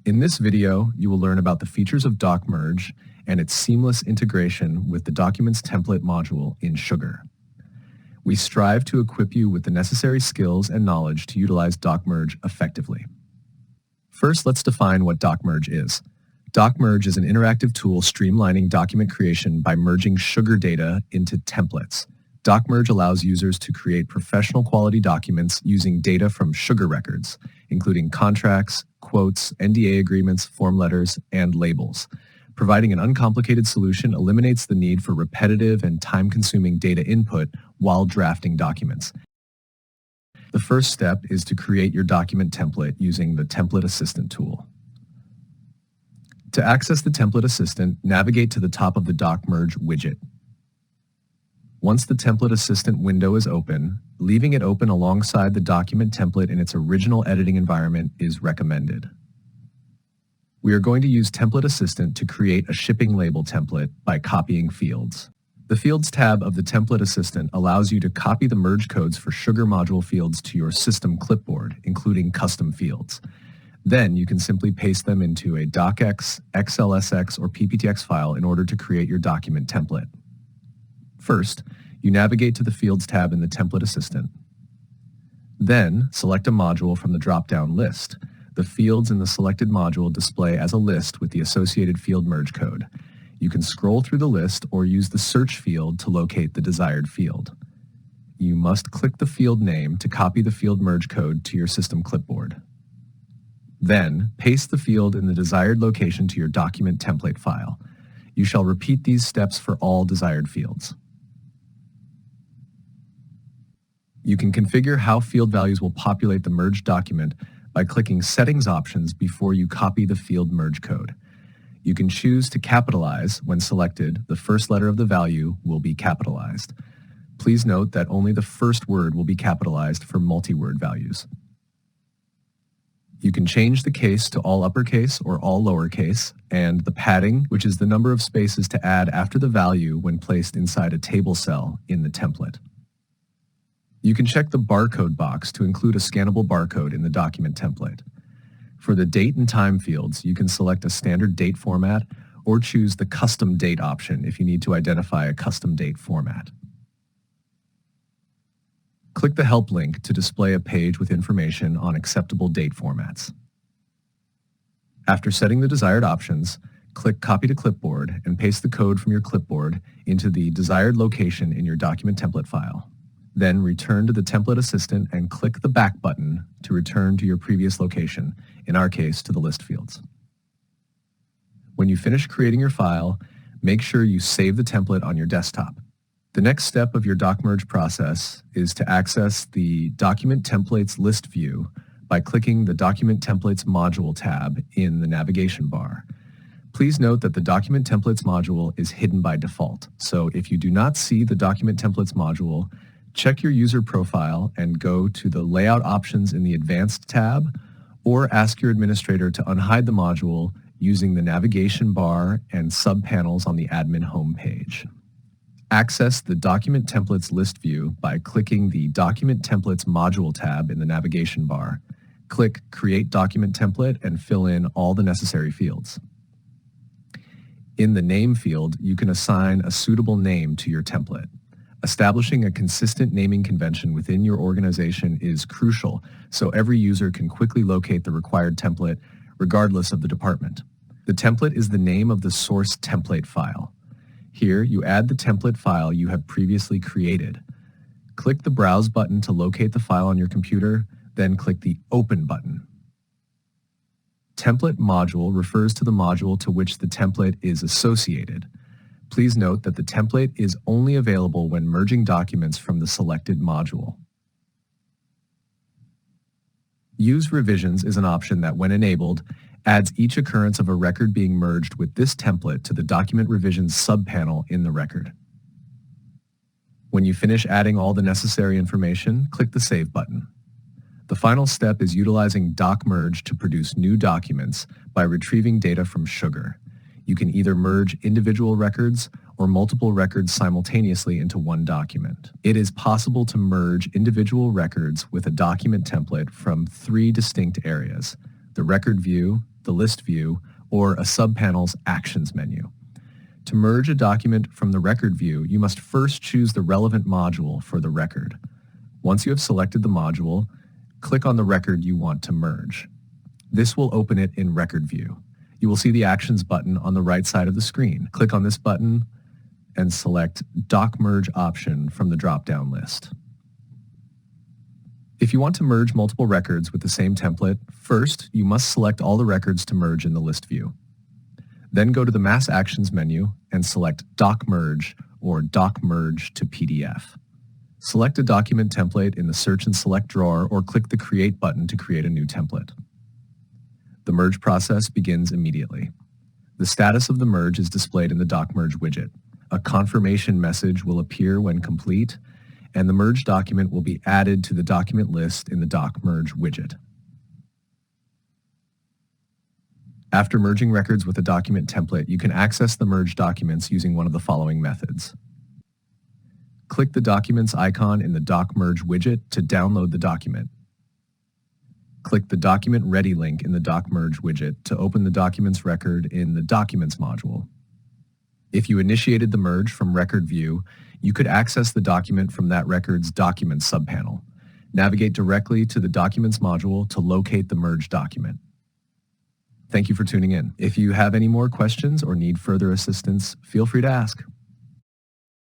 In this video, you will learn about the features of doc merge and its seamless integration with the Documents Template module in Sugar. We strive to equip you with the necessary skills and knowledge to utilize doc merge effectively. First, let's define what doc merge is. Doc merge is an interactive tool streamlining document creation by merging Sugar data into templates. Doc merge allows users to create professional quality documents using data from Sugar records, including contracts, quotes, NDA agreements, form letters, and labels. Providing an uncomplicated solution eliminates the need for repetitive and time-consuming data input while drafting documents. The first step is to create your document template using the Template Assistant tool. To access the Template Assistant, navigate to the top of the Doc Merge widget. Once the Template Assistant window is open, leaving it open alongside the document template in its original editing environment is recommended. We are going to use Template Assistant to create a shipping label template by copying fields. The Fields tab of the Template Assistant allows you to copy the merge codes for Sugar module fields to your system clipboard, including custom fields. Then you can simply paste them into a docx, XLSX, or PPTX file in order to create your document template. First, you navigate to the Fields tab in the Template Assistant. Then, select a module from the drop-down list. The fields in the selected module display as a list with the associated field merge code. You can scroll through the list or use the search field to locate the desired field. You must click the field name to copy the field merge code to your system clipboard. Then, paste the field in the desired location to your document template file. You shall repeat these steps for all desired fields. You can configure how field values will populate the merged document by clicking Settings options before you copy the field merge code. You can choose to capitalize. When selected, the first letter of the value will be capitalized. Please note that only the first word will be capitalized for multi-word values. You can change the case to all uppercase or all lowercase, and the padding, which is the number of spaces to add after the value when placed inside a table cell in the template. You can check the barcode box to include a scannable barcode in the document template. For the date and time fields, you can select a standard date format or choose the custom date option if you need to identify a custom date format. Click the help link to display a page with information on acceptable date formats. After setting the desired options, click Copy to Clipboard and paste the code from your clipboard into the desired location in your document template file. Then return to the Template Assistant and click the back button to return to your previous location, in our case to the list fields. When you finish creating your file, make sure you save the template on your desktop. The next step of your doc merge process is to access the Document Templates list view by clicking the Document Templates module tab in the navigation bar. Please note that the Document Templates module is hidden by default, so if you do not see the Document Templates module, check your user profile and go to the Layout options in the Advanced tab, or ask your administrator to unhide the module using the navigation bar and subpanels on the admin homepage. Access the Document Templates list view by clicking the Document Templates module tab in the navigation bar. Click Create Document Template and fill in all the necessary fields. In the Name field, you can assign a suitable name to your template. Establishing a consistent naming convention within your organization is crucial, so every user can quickly locate the required template regardless of the department. The template is the name of the source template file. Here, you add the template file you have previously created. Click the Browse button to locate the file on your computer, then click the Open button. Template module refers to the module to which the template is associated. Please note that the template is only available when merging documents from the selected module. Use Revisions is an option that, when enabled, adds each occurrence of a record being merged with this template to the Document Revisions subpanel in the record. When you finish adding all the necessary information, click the Save button. The final step is utilizing doc merge to produce new documents by retrieving data from Sugar. You can either merge individual records or multiple records simultaneously into one document. It is possible to merge individual records with a document template from 3 distinct areas: the record view, the list view, or a subpanel's actions menu. To merge a document from the record view, you must first choose the relevant module for the record. Once you have selected the module, click on the record you want to merge. This will open it in record view. You will see the Actions button on the right side of the screen. Click on this button and select Doc Merge option from the drop-down list. If you want to merge multiple records with the same template, first, you must select all the records to merge in the list view. Then go to the Mass Actions menu and select Doc Merge or Doc Merge to PDF. Select a document template in the Search and Select drawer or click the Create button to create a new template. The merge process begins immediately. The status of the merge is displayed in the Doc Merge widget. A confirmation message will appear when complete, and the merged document will be added to the document list in the Doc Merge widget. After merging records with a document template, you can access the merged documents using one of the following methods. Click the Documents icon in the Doc Merge widget to download the document. Click the Document Ready link in the Doc Merge widget to open the documents record in the Documents module. If you initiated the merge from Record View, you could access the document from that record's Documents subpanel. Navigate directly to the Documents module to locate the merged document. Thank you for tuning in. If you have any more questions or need further assistance, feel free to ask.